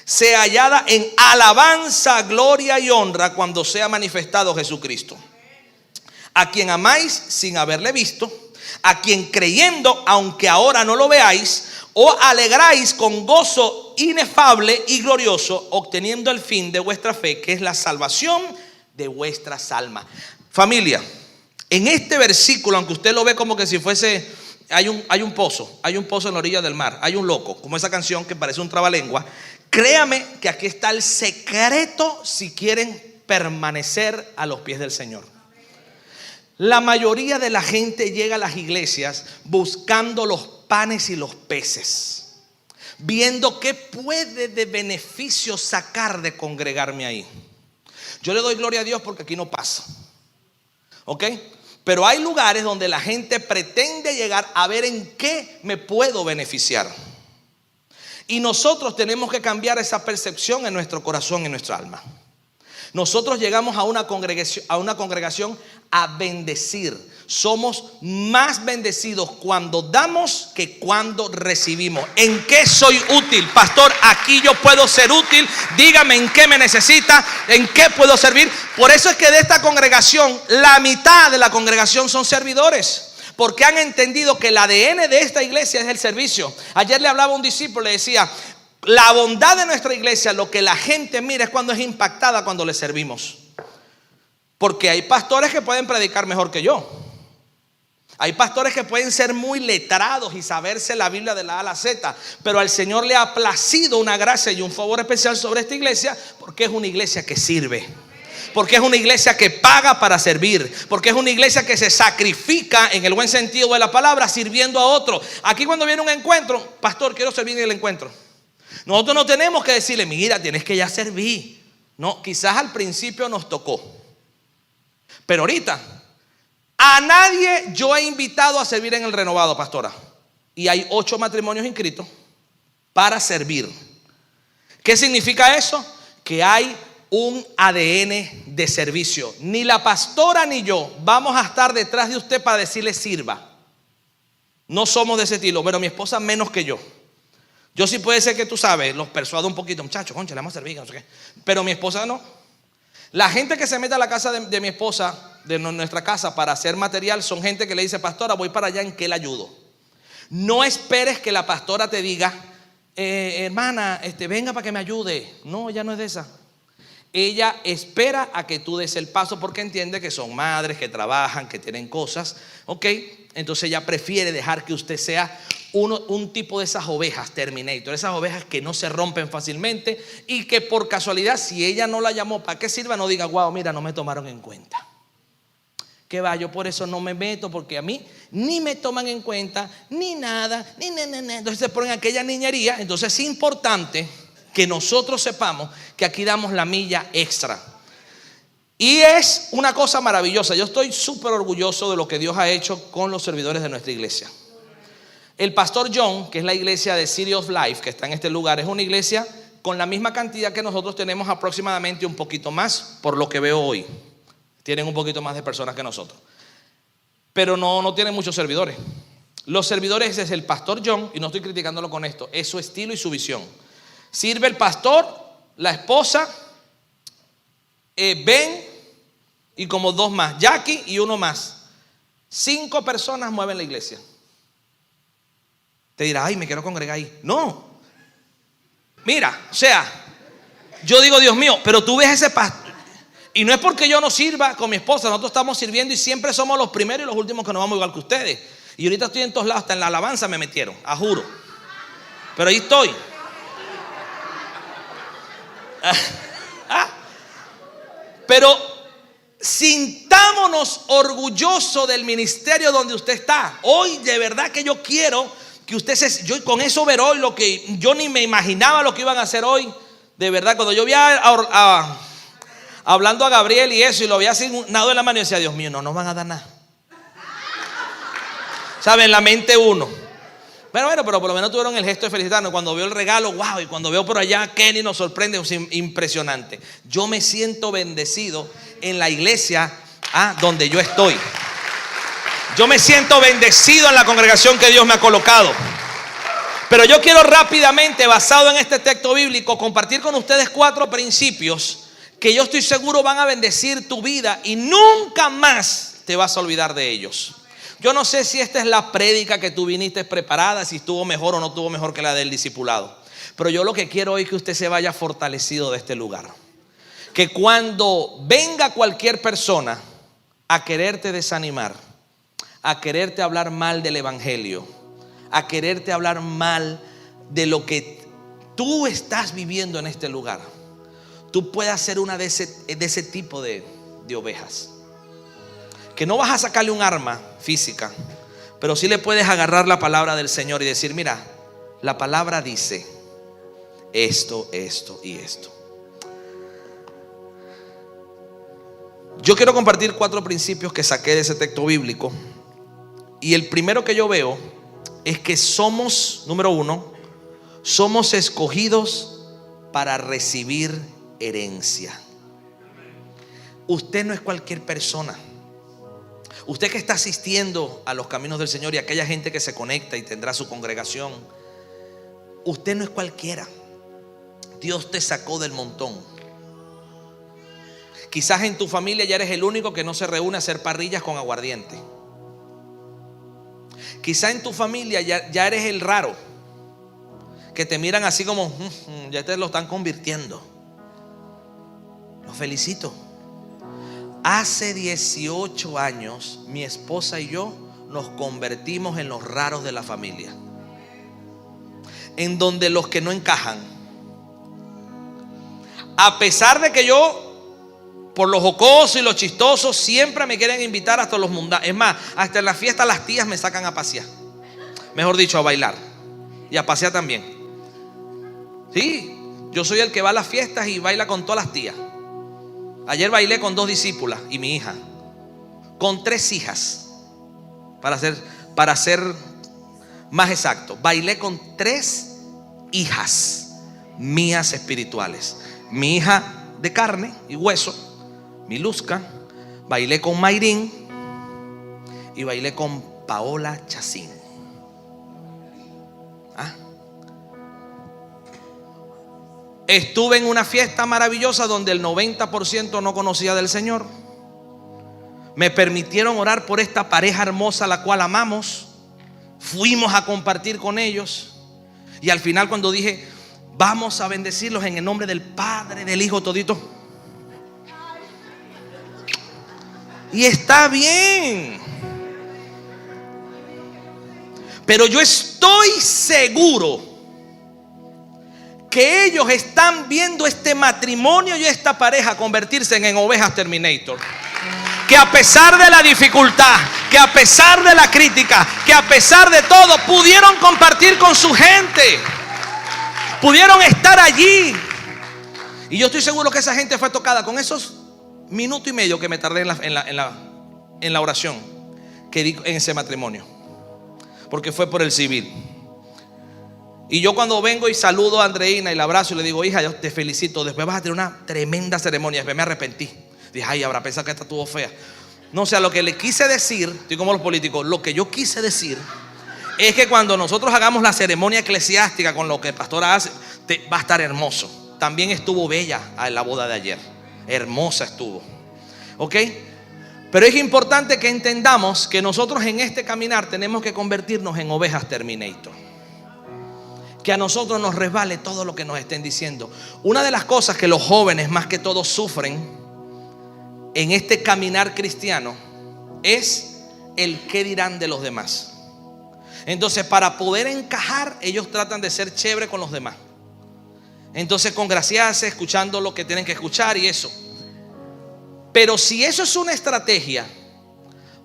Speaker 2: sea hallada en alabanza, gloria y honra cuando sea manifestado Jesucristo, a quien amáis sin haberle visto, a quien creyendo, aunque ahora no lo veáis, os alegráis con gozo inefable y glorioso, obteniendo el fin de vuestra fe, que es la salvación de vuestras almas. Familia, en este versículo, aunque usted lo ve como que si fuese, hay un pozo en la orilla del mar, hay un loco, como esa canción que parece un trabalengua. Créame que aquí está el secreto si quieren permanecer a los pies del Señor. La mayoría de la gente llega a las iglesias buscando los panes y los peces, viendo qué puede de beneficio sacar de congregarme ahí. Yo le doy gloria a Dios porque aquí no pasa, ¿ok? Pero hay lugares donde la gente pretende llegar a ver en qué me puedo beneficiar. Y nosotros tenemos que cambiar esa percepción en nuestro corazón y en nuestra alma. Nosotros llegamos a una congregación a bendecir. Somos más bendecidos cuando damos que cuando recibimos. ¿En qué soy útil? Pastor, aquí yo puedo ser útil. Dígame en qué me necesita, en qué puedo servir. Por eso es que de esta congregación, la mitad de la congregación son servidores, porque han entendido que el ADN de esta iglesia es el servicio. Ayer le hablaba a un discípulo, le decía: La bondad de nuestra iglesia, lo que la gente mira es cuando es impactada cuando le servimos. Porque hay pastores que pueden predicar mejor que yo. Hay pastores que pueden ser muy letrados y saberse la Biblia de la A a la Z, pero al Señor le ha placido una gracia y un favor especial sobre esta iglesia, porque es una iglesia que sirve, porque es una iglesia que paga para servir, porque es una iglesia que se sacrifica en el buen sentido de la palabra, sirviendo a otro. Aquí cuando viene un encuentro, pastor, quiero servir en el encuentro, nosotros no tenemos que decirle, mira, tienes que ya servir. No, quizás al principio nos tocó, pero ahorita a nadie yo he invitado a servir en el renovado, pastora. Y hay 8 matrimonios inscritos para servir. ¿Qué significa eso? Que hay un ADN de servicio. Ni la pastora ni yo vamos a estar detrás de usted para decirle sirva. No somos de ese estilo. Pero mi esposa menos que yo. Yo sí puede ser que tú sabes, los persuado un poquito, muchachos, concha, le vamos a servir, no sé qué. Pero mi esposa no. La gente que se mete a la casa de mi esposa, de nuestra casa, para hacer material, son gente que le dice, pastora, voy para allá, ¿en qué le ayudo? No esperes que la pastora te diga, hermana, venga para que me ayude. No, ella no es de esa. Ella espera a que tú des el paso porque entiende que son madres, que trabajan, que tienen cosas. Ok, entonces ella prefiere dejar que usted sea un tipo de esas ovejas Terminator, esas ovejas que no se rompen fácilmente y que por casualidad, si ella no la llamó para que sirva, no diga, wow, mira, no me tomaron en cuenta. Que va, yo por eso no me meto, porque a mí ni me toman en cuenta, ni nada, ni. Entonces se ponen aquella niñería. Entonces es importante que nosotros sepamos que aquí damos la milla extra. Y es una cosa maravillosa. Yo estoy súper orgulloso de lo que Dios ha hecho con los servidores de nuestra iglesia. El pastor John, que es la iglesia de City of Life, que está en este lugar, es una iglesia con la misma cantidad que nosotros tenemos, aproximadamente un poquito más, por lo que veo hoy. Tienen un poquito más de personas que nosotros, pero no tienen muchos servidores. Los servidores es el pastor John, y no estoy criticándolo con esto, es su estilo y su visión. Sirve el pastor, la esposa, Ben y como 2 más, Jackie y 1 más. 5 personas mueven la iglesia. Te dirás, ay, me quiero congregar ahí. No. Mira, o sea, yo digo, Dios mío, pero tú ves ese pastor. Y no es porque yo no sirva con mi esposa, nosotros estamos sirviendo y siempre somos los primeros y los últimos que nos vamos igual que ustedes. Y ahorita estoy en todos lados, hasta en la alabanza me metieron, a juro. Pero ahí estoy. Pero sintámonos orgullosos del ministerio donde usted está. Hoy de verdad que yo quiero que usted yo con eso ver hoy lo que yo ni me imaginaba lo que iban a hacer hoy. De verdad, cuando yo vi hablando a Gabriel y eso, y lo veía así, nado en la mano, y decía, Dios mío, no nos van a dar nada. ¿Saben? En la mente uno. Pero por lo menos tuvieron el gesto de felicitarnos. Cuando veo el regalo, wow, y cuando veo por allá, Kenny nos sorprende, es impresionante. Yo me siento bendecido en la iglesia donde yo estoy. Yo me siento bendecido en la congregación que Dios me ha colocado. Pero yo quiero rápidamente, basado en este texto bíblico, compartir con ustedes 4 principios que yo estoy seguro van a bendecir tu vida y nunca más te vas a olvidar de ellos. Yo no sé si esta es la prédica que tú viniste preparada, si estuvo mejor o no estuvo mejor que la del discipulado. Pero yo lo que quiero hoy es que usted se vaya fortalecido de este lugar. Que cuando venga cualquier persona a quererte desanimar, a quererte hablar mal del evangelio, a quererte hablar mal de lo que tú estás viviendo en este lugar, tú puedas ser una de ese tipo de ovejas. Que no vas a sacarle un arma física, pero sí le puedes agarrar la palabra del Señor y decir, mira, la palabra dice esto, esto y esto. Yo quiero compartir 4 principios que saqué de ese texto bíblico. Y el primero que yo veo es que somos, número 1, somos escogidos para recibir herencia. Usted no es cualquier persona. Usted que está asistiendo a los caminos del Señor y aquella gente que se conecta y tendrá su congregación, usted no es cualquiera. Dios te sacó del montón. Quizás en tu familia ya eres el único que no se reúne a hacer parrillas con aguardiente. Quizás en tu familia ya eres el raro. que te miran así como, ya te lo están convirtiendo. Los felicito. Hace 18 años mi esposa y yo nos convertimos en los raros de la familia, en donde los que no encajan, a pesar de que yo, por los jocosos y los chistosos, siempre me quieren invitar hasta los mundanos. Es más, hasta en la fiesta las tías me sacan a pasear, mejor dicho, a bailar y a pasear también. Sí, yo soy el que va a las fiestas y baila con todas las tías. Ayer bailé con 2 discípulas y mi hija, con 3 hijas, para ser más exacto. Bailé con 3 hijas mías espirituales. Mi hija de carne y hueso, mi Luzca. Bailé con Mayrín y bailé con Paola Chacín. Estuve en una fiesta maravillosa donde el 90% no conocía del Señor. Me permitieron orar por esta pareja hermosa, la cual amamos. Fuimos a compartir con ellos. Y al final, cuando dije, vamos a bendecirlos en el nombre del Padre, del Hijo, todito. Y está bien. Pero yo estoy seguro que ellos están viendo este matrimonio y esta pareja convertirse en ovejas Terminator. Que a pesar de la dificultad, que a pesar de la crítica, que a pesar de todo, pudieron compartir con su gente, pudieron estar allí. Y yo estoy seguro que esa gente fue tocada con esos minuto y medio que me tardé en la oración que di en ese matrimonio, porque fue por el civil. Y yo cuando vengo y saludo a Andreina y la abrazo y le digo, hija, yo te felicito, después vas a tener una tremenda ceremonia. Después me arrepentí, dije, ay, habrá pensado que esta estuvo fea. No, o sea, lo que le quise decir, estoy como los políticos, lo que yo quise decir es que cuando nosotros hagamos la ceremonia eclesiástica con lo que el pastor hace, va a estar hermoso. También estuvo bella en la boda de ayer, hermosa estuvo, ¿ok? Pero es importante que entendamos que nosotros en este caminar tenemos que convertirnos en ovejas Terminator. Que a nosotros nos resbale todo lo que nos estén diciendo. Una de las cosas que los jóvenes más que todo sufren en este caminar cristiano es el qué dirán de los demás. Entonces, para poder encajar, ellos tratan de ser chévere con los demás. Entonces, congraciarse, escuchando lo que tienen que escuchar y eso. Pero si eso es una estrategia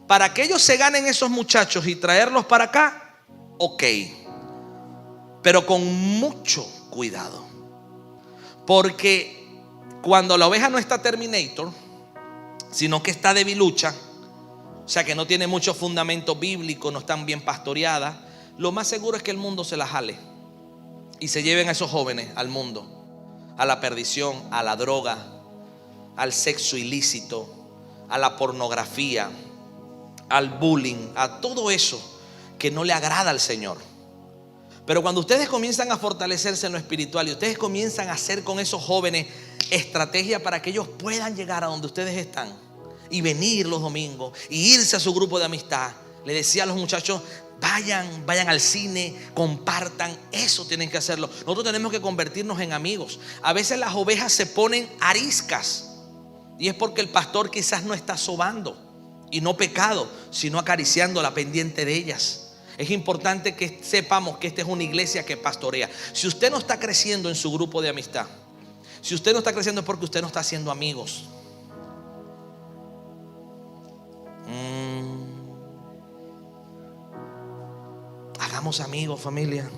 Speaker 2: para que ellos se ganen esos muchachos y traerlos para acá, ok. Pero con mucho cuidado. Porque cuando la oveja no está Terminator, sino que está debilucha, o sea que no tiene mucho fundamento bíblico, no están bien pastoreadas, lo más seguro es que el mundo se la jale y se lleven a esos jóvenes al mundo, a la perdición, a la droga, al sexo ilícito, a la pornografía, al bullying, a todo eso que no le agrada al Señor. Pero cuando ustedes comienzan a fortalecerse en lo espiritual y ustedes comienzan a hacer con esos jóvenes estrategia para que ellos puedan llegar a donde ustedes están y venir los domingos y irse a su grupo de amistad, le decía a los muchachos, vayan al cine, compartan, eso tienen que hacerlo. Nosotros tenemos que convertirnos en amigos. A veces las ovejas se ponen ariscas y es porque el pastor quizás no está sobando y no pecado, sino acariciando la pendiente de ellas. Es importante que sepamos que esta es una iglesia que pastorea. Si usted no está creciendo en su grupo de amistad, si usted no está creciendo es porque usted no está haciendo amigos. Hagamos amigos, familia.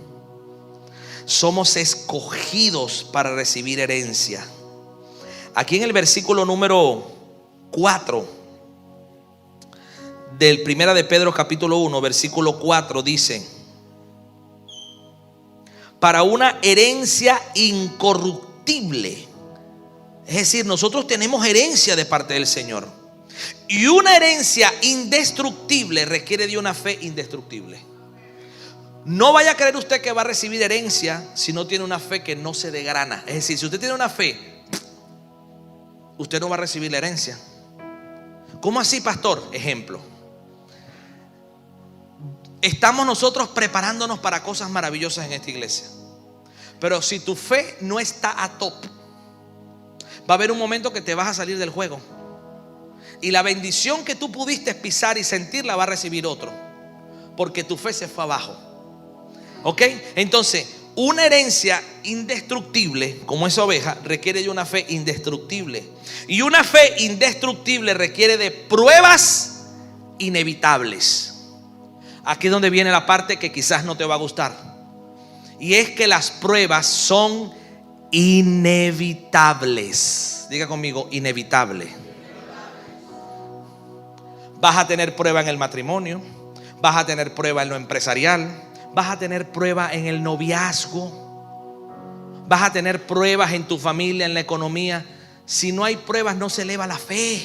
Speaker 2: Somos escogidos para recibir herencia. Aquí en el versículo número 4 del Primera de Pedro capítulo 1 versículo 4 dice: para una herencia incorruptible. Es decir, nosotros tenemos herencia de parte del Señor. Y una herencia indestructible requiere de una fe indestructible. No vaya a creer usted que va a recibir herencia si no tiene una fe que no se degrana. Es decir, si usted tiene una fe, usted no va a recibir la herencia. ¿Cómo así, pastor? Ejemplo. Estamos nosotros preparándonos para cosas maravillosas en esta iglesia. Pero si tu fe no está a top, va a haber un momento que te vas a salir del juego. Y la bendición que tú pudiste pisar y sentir la va a recibir otro, porque tu fe se fue abajo. ¿Ok? Entonces, una herencia indestructible como esa oveja requiere de una fe indestructible. Y una fe indestructible requiere de pruebas inevitables. Aquí es donde viene la parte que quizás no te va a gustar. Y es que las pruebas son inevitables. Diga conmigo, inevitable. Vas a tener prueba en el matrimonio, vas a tener prueba en lo empresarial, vas a tener prueba en el noviazgo, vas a tener pruebas en tu familia, en la economía. Si no hay pruebas, no se eleva la fe.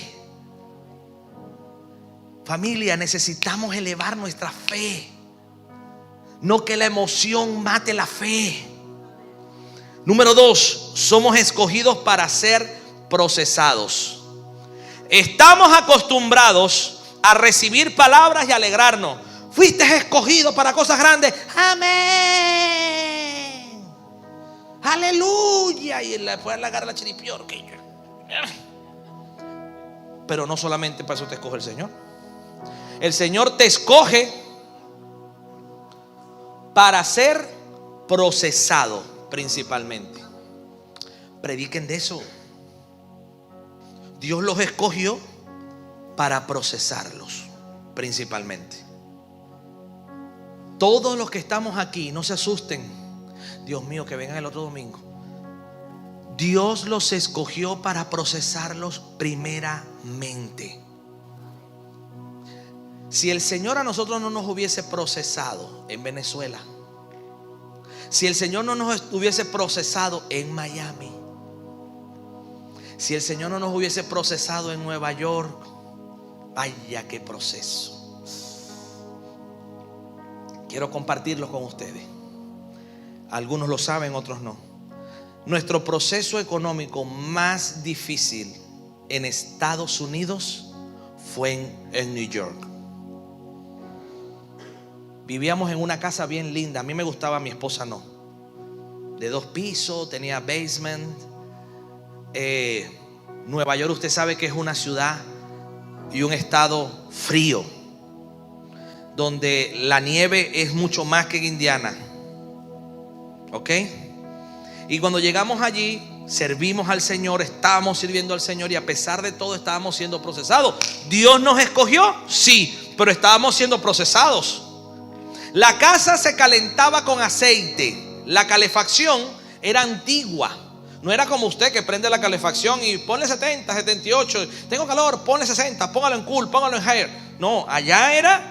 Speaker 2: Familia, necesitamos elevar nuestra fe, no que la emoción mate la fe. Número 2, somos escogidos para ser procesados. Estamos acostumbrados a recibir palabras y alegrarnos. Fuiste escogido para cosas grandes. Amén. Aleluya. Y después le agarra la chiripior. Pero no solamente para eso te escoge el Señor. El Señor te escoge para ser procesado principalmente. Prediquen de eso. Dios los escogió para procesarlos principalmente. Todos los que estamos aquí, no se asusten. Dios mío, que vengan el otro domingo. Dios los escogió para procesarlos primeramente. Si el Señor a nosotros no nos hubiese procesado en Venezuela, si el Señor no nos hubiese procesado en Miami, si el Señor no nos hubiese procesado en Nueva York, vaya qué proceso. Quiero compartirlo con ustedes. Algunos lo saben, otros no. Nuestro proceso económico más difícil en Estados Unidos fue en New York. Vivíamos en una casa bien linda. A mí me gustaba, a mi esposa no. De 2 pisos, tenía basement. Nueva York, usted sabe que es una ciudad y un estado frío, donde la nieve es mucho más que en Indiana. ¿Ok? Y cuando llegamos allí, servimos al Señor, estábamos sirviendo al Señor, y a pesar de todo estábamos siendo procesados. ¿Dios nos escogió? Sí, pero estábamos siendo procesados. La casa se calentaba con aceite. La calefacción era antigua. No era como usted que prende la calefacción y ponle 70, 78. Tengo calor, ponle 60, póngalo en cool, póngalo en higher. No, allá era,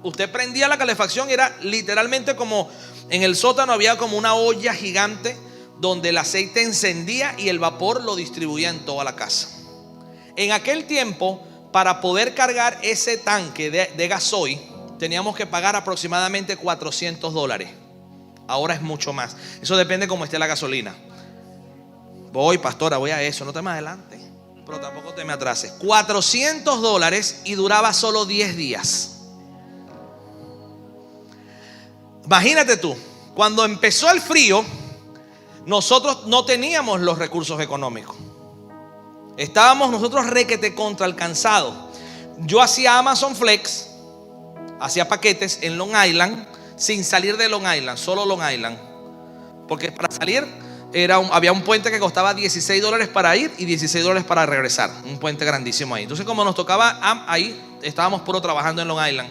Speaker 2: usted prendía la calefacción y era literalmente como en el sótano había como una olla gigante donde el aceite encendía y el vapor lo distribuía en toda la casa. En aquel tiempo, para poder cargar ese tanque de gasoil, teníamos que pagar aproximadamente $400. Ahora es mucho más. Eso depende cómo esté la gasolina. Voy, pastora, voy a eso. No te me adelante, pero tampoco te me atrases. $400 y duraba solo 10 días. Imagínate tú, cuando empezó el frío, nosotros no teníamos los recursos económicos. Estábamos nosotros requete contra alcanzados. Yo hacía Amazon Flex, hacía paquetes en Long Island, sin salir de Long Island, solo Long Island. Porque para salir había un puente que costaba $16 para ir y $16 para regresar. Un puente grandísimo ahí. Entonces, como nos tocaba ahí, estábamos puro trabajando en Long Island.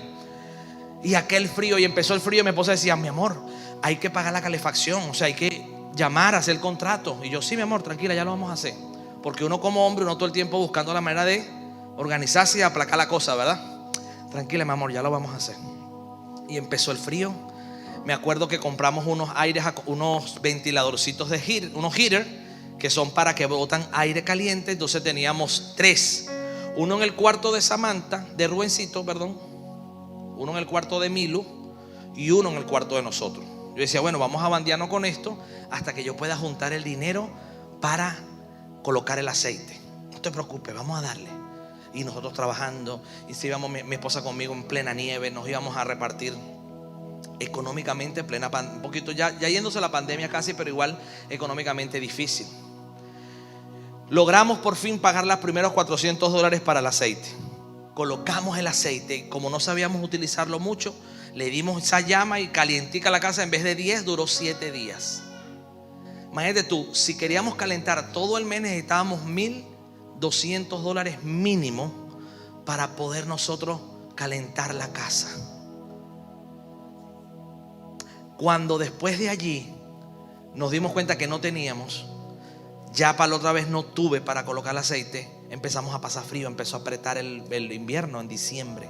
Speaker 2: Y aquel frío, y empezó el frío, y mi esposa decía: mi amor, hay que pagar la calefacción, o sea, hay que llamar, hacer el contrato. Y yo: sí, mi amor, tranquila, ya lo vamos a hacer. Porque uno como hombre, uno todo el tiempo buscando la manera de organizarse y aplacar la cosa, ¿verdad? Tranquila, mi amor, ya lo vamos a hacer. Y empezó el frío. Me acuerdo que compramos unos ventiladorcitos de unos heater, que son para que botan aire caliente. Entonces teníamos 3. Uno en el cuarto de Samantha, de Rubencito, perdón. Uno en el cuarto de Milu y uno en el cuarto de nosotros. Yo decía: bueno, vamos a bandearnos con esto hasta que yo pueda juntar el dinero para colocar el aceite. No te preocupes, vamos a darle. Y nosotros trabajando, y si íbamos mi esposa conmigo en plena nieve, nos íbamos a repartir económicamente un poquito ya yéndose la pandemia casi, pero igual económicamente difícil. Logramos por fin pagar los primeros $400 para el aceite. Colocamos el aceite, como no sabíamos utilizarlo mucho, le dimos esa llama y calientica la casa. En vez de 10 duró 7 días. Imagínate tú, si queríamos calentar todo el mes necesitábamos $1,200 mínimo para poder nosotros calentar la casa. Cuando después de allí nos dimos cuenta que no teníamos, ya para la otra vez no tuve para colocar el aceite, empezamos a pasar frío, empezó a apretar el invierno en diciembre.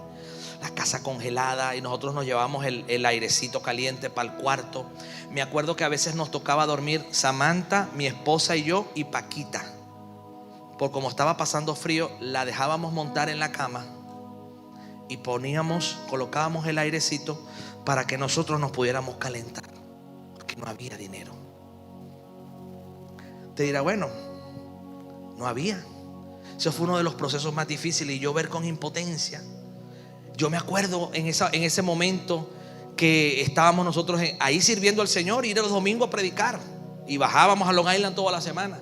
Speaker 2: La casa congelada y nosotros nos llevamos el airecito caliente para el cuarto. Me acuerdo que a veces nos tocaba dormir Samantha, mi esposa y yo y Paquita. Por como estaba pasando frío, la dejábamos montar en la cama y colocábamos el airecito para que nosotros nos pudiéramos calentar, porque no había dinero. Te dirá, bueno, no había. Eso fue uno de los procesos más difíciles, y yo ver con impotencia. Yo me acuerdo en ese momento que estábamos nosotros ahí sirviendo al Señor, ir los domingos a predicar, y bajábamos a Long Island toda la semana.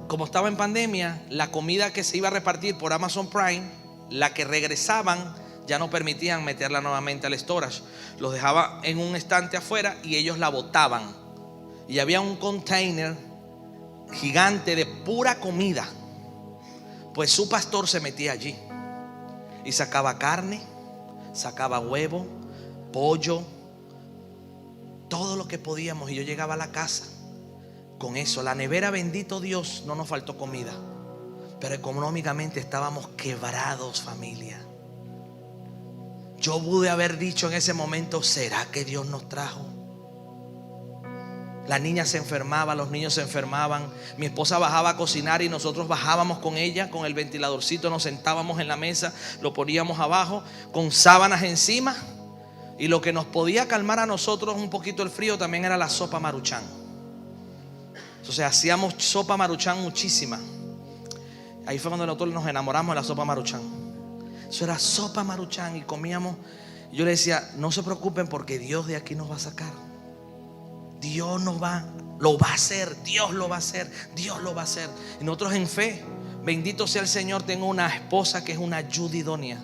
Speaker 2: Como estaba en pandemia, la comida que se iba a repartir por Amazon Prime, la que regresaban, ya no permitían meterla nuevamente al storage. Los dejaba en un estante afuera y ellos la botaban. Y había un container gigante de pura comida. Pues su pastor se metía allí y sacaba carne, sacaba huevo, pollo, todo lo que podíamos. Y yo llegaba a la casa con eso. La nevera, bendito Dios, no nos faltó comida, pero económicamente estábamos quebrados, familia. Yo pude haber dicho en ese momento, ¿será que Dios nos trajo? La niña se enfermaba, los niños se enfermaban. Mi esposa bajaba a cocinar y nosotros bajábamos con ella, con el ventiladorcito, nos sentábamos en la mesa, lo poníamos abajo, con sábanas encima. Y lo que nos podía calmar a nosotros un poquito el frío también era la sopa Maruchan. Entonces hacíamos sopa Maruchan muchísima. Ahí fue cuando nosotros nos enamoramos de la sopa Maruchan. Eso era sopa Maruchan y comíamos. Yo le decía, no se preocupen porque Dios de aquí nos va a sacar. Dios lo va a hacer, Dios lo va a hacer, Dios lo va a hacer. Y nosotros en fe, bendito sea el Señor, tengo una esposa que es una ayuda idónea.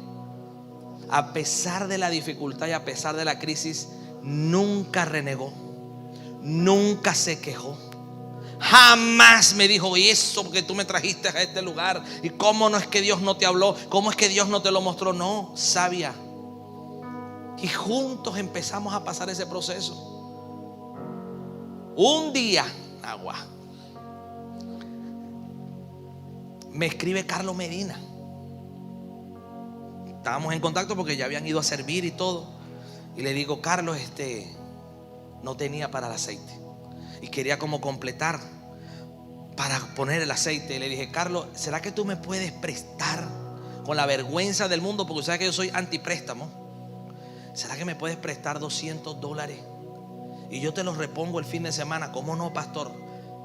Speaker 2: A pesar de la dificultad y a pesar de la crisis, nunca renegó, nunca se quejó. Jamás me dijo, y eso porque tú me trajiste a este lugar, y cómo no es que Dios no te habló, cómo es que Dios no te lo mostró. No, sabia. Y juntos empezamos a pasar ese proceso. Un día, me escribe Carlos Medina. Estábamos en contacto porque ya habían ido a servir y todo. Y le digo, Carlos, no tenía para el aceite y quería como completar para poner el aceite. Y le dije, Carlos, ¿será que tú me puedes prestar, con la vergüenza del mundo, porque sabes que yo soy antipréstamo? ¿Será que me puedes prestar $200? Y yo te los repongo el fin de semana. ¿Cómo no, pastor?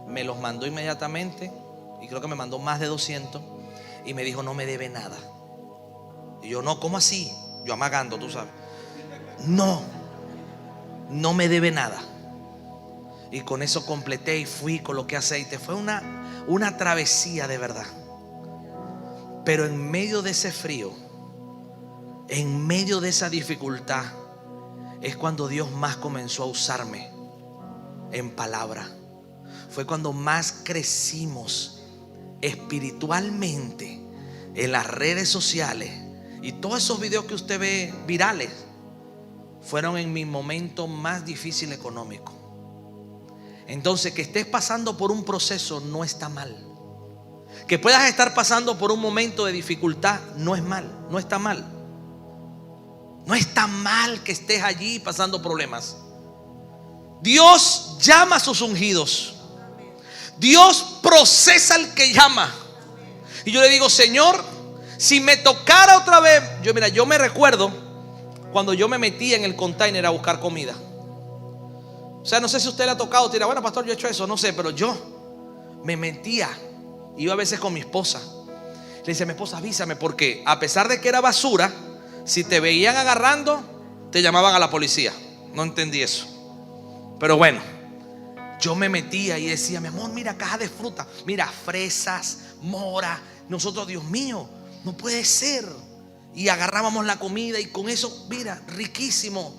Speaker 2: Me los mandó inmediatamente. Y creo que me mandó más de 200. Y me dijo, no me debe nada. Y yo, no, ¿cómo así? Yo amagando, tú sabes. No me debe nada. Y con eso completé y fui, coloqué aceite. Fue una travesía de verdad. Pero en medio de ese frío, en medio de esa dificultad, es cuando Dios más comenzó a usarme en palabra. Fue cuando más crecimos espiritualmente en las redes sociales. Y todos esos videos que usted ve virales fueron en mi momento más difícil económico. Entonces, que estés pasando por un proceso no está mal. Que puedas estar pasando por un momento de dificultad no es mal, no está mal. No está mal que estés allí pasando problemas. Dios llama a sus ungidos. Dios procesa al que llama. Y yo le digo, Señor, si me tocara otra vez. Yo me recuerdo cuando yo me metí en el container a buscar comida. O sea, no sé si a usted le ha tocado. Tira, bueno, pastor, yo he hecho eso, no sé. Pero yo me metía. Iba a veces con mi esposa. Le dice a mi esposa, avísame, porque a pesar de que era basura, si te veían agarrando, te llamaban a la policía. No entendí eso. Pero bueno, yo me metía y decía: mi amor, mira, caja de fruta, mira, fresas, mora. Nosotros, Dios mío, no puede ser. Y agarrábamos la comida y con eso, mira, riquísimo.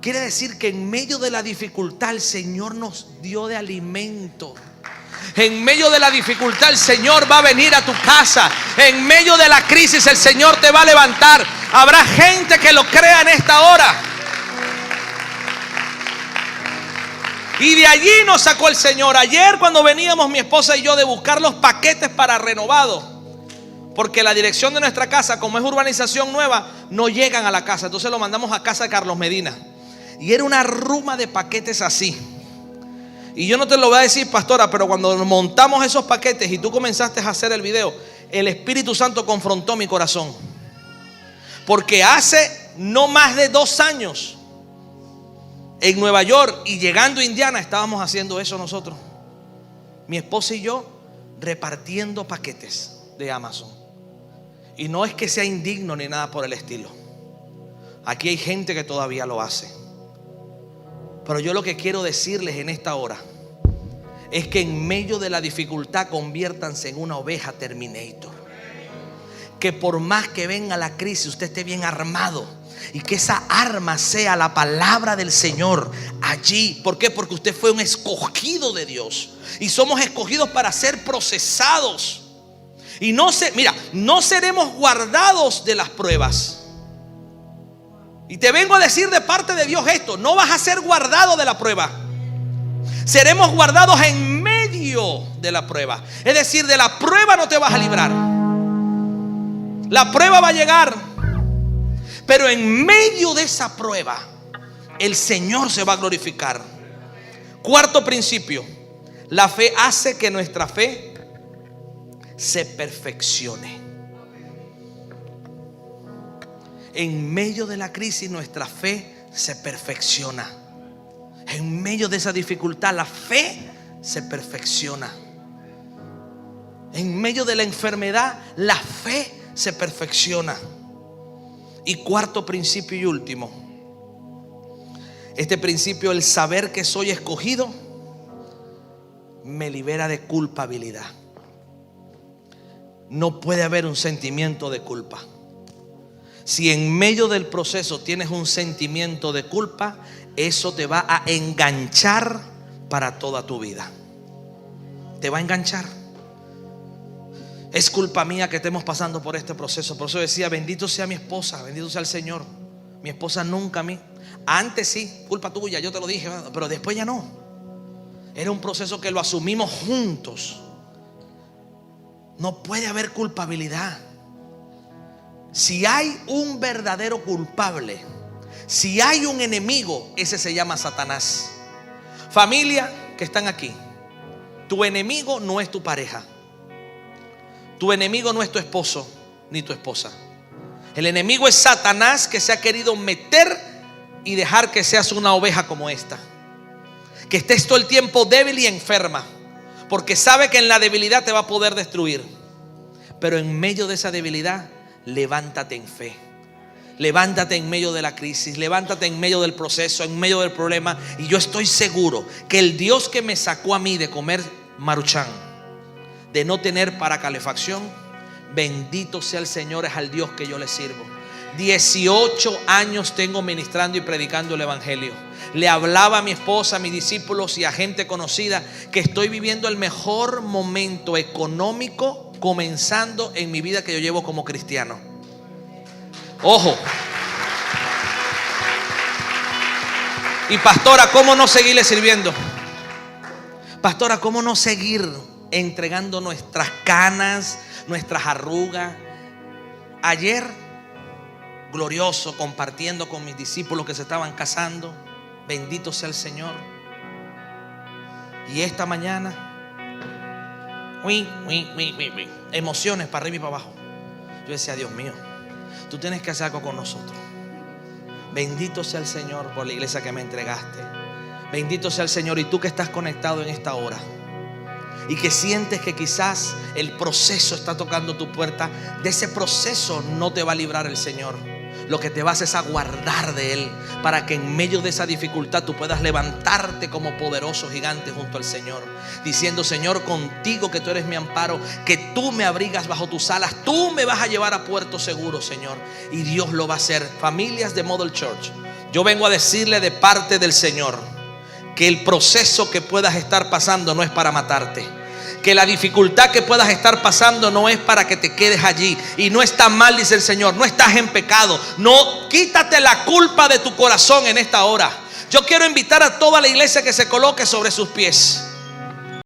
Speaker 2: Quiere decir que en medio de la dificultad el Señor nos dio de alimento. En medio de la dificultad el Señor va a venir a tu casa. En medio de la crisis el Señor te va a levantar. Habrá gente que lo crea en esta hora. Y de allí nos sacó el Señor. Ayer cuando veníamos mi esposa y yo de buscar los paquetes para renovado, porque la dirección de nuestra casa, como es urbanización nueva, no llegan a la casa. Entonces lo mandamos a casa de Carlos Medina. Y era una ruma de paquetes así. Y yo no te lo voy a decir, pastora, pero cuando montamos esos paquetes y tú comenzaste a hacer el video, el Espíritu Santo confrontó mi corazón. Porque hace no más de 2 años, en Nueva York y llegando a Indiana, estábamos haciendo eso nosotros. Mi esposa y yo repartiendo paquetes de Amazon. Y no es que sea indigno ni nada por el estilo. Aquí hay gente que todavía lo hace. Pero yo lo que quiero decirles en esta hora es que en medio de la dificultad conviértanse en una oveja Terminator. Que por más que venga la crisis, usted esté bien armado. Y que esa arma sea la palabra del Señor allí. ¿Por qué? Porque usted fue un escogido de Dios. Y somos escogidos para ser procesados. Y no seremos guardados de las pruebas. Y te vengo a decir de parte de Dios esto: no vas a ser guardado de la prueba. Seremos guardados en medio de la prueba. Es decir, de la prueba no te vas a librar. La prueba va a llegar, pero en medio de esa prueba el Señor se va a glorificar. Cuarto principio: la fe hace que nuestra fe se perfeccione. En medio de la crisis nuestra fe se perfecciona. En medio de esa dificultad la fe se perfecciona. En medio de la enfermedad la fe se perfecciona. Y cuarto principio y último, este principio: el saber que soy escogido me libera de culpabilidad. No puede haber un sentimiento de culpa. Si en medio del proceso tienes un sentimiento de culpa, eso te va a enganchar para toda tu vida. Te va a enganchar. Es culpa mía que estemos pasando por este proceso. Por eso decía: bendito sea mi esposa, bendito sea el Señor. Mi esposa nunca a mí. Antes sí, culpa tuya, yo te lo dije, pero después ya no. Era un proceso que lo asumimos juntos. No puede haber culpabilidad. Si hay un verdadero culpable, si hay un enemigo, ese se llama Satanás. Familia que están aquí, tu enemigo no es tu pareja. Tu enemigo no es tu esposo ni tu esposa. El enemigo es Satanás, que se ha querido meter y dejar que seas una oveja como esta, que estés todo el tiempo débil y enferma, porque sabe que en la debilidad te va a poder destruir. Pero en medio de esa debilidad, levántate en fe. Levántate en medio de la crisis, levántate en medio del proceso, en medio del problema. Y yo estoy seguro que el Dios que me sacó a mí de comer Maruchan, de no tener para calefacción, bendito sea el Señor, es al Dios que yo le sirvo. 18 años tengo ministrando y predicando el evangelio. Le hablaba a mi esposa, a mis discípulos y a gente conocida que estoy viviendo el mejor momento económico comenzando en mi vida que yo llevo como cristiano. Ojo. Y pastora, ¿cómo no seguirle sirviendo? Pastora, ¿cómo no seguir entregando nuestras canas, nuestras arrugas? Ayer, glorioso, compartiendo con mis discípulos que se estaban casando. Bendito sea el Señor. Y esta mañana, emociones para arriba y para abajo. Yo decía: Dios mío, tú tienes que hacer algo con nosotros. Bendito sea el Señor por la iglesia que me entregaste. Bendito sea el Señor. Y tú que estás conectado en esta hora y que sientes que quizás el proceso está tocando tu puerta, de ese proceso no te va a librar el Señor. lo que te vas es a guardar de Él, para que en medio de esa dificultad tú puedas levantarte como poderoso gigante junto al Señor, diciendo: Señor, contigo que tú eres mi amparo, que tú me abrigas bajo tus alas, tú me vas a llevar a puerto seguro, Señor. Y Dios lo va a hacer. Familias de Model Church, yo vengo a decirle de parte del Señor que el proceso que puedas estar pasando no es para matarte, que la dificultad que puedas estar pasando no es para que te quedes allí. Y no está mal, dice el Señor, no estás en pecado. No, quítate la culpa de tu corazón en esta hora. Yo quiero invitar a toda la iglesia que se coloque sobre sus pies.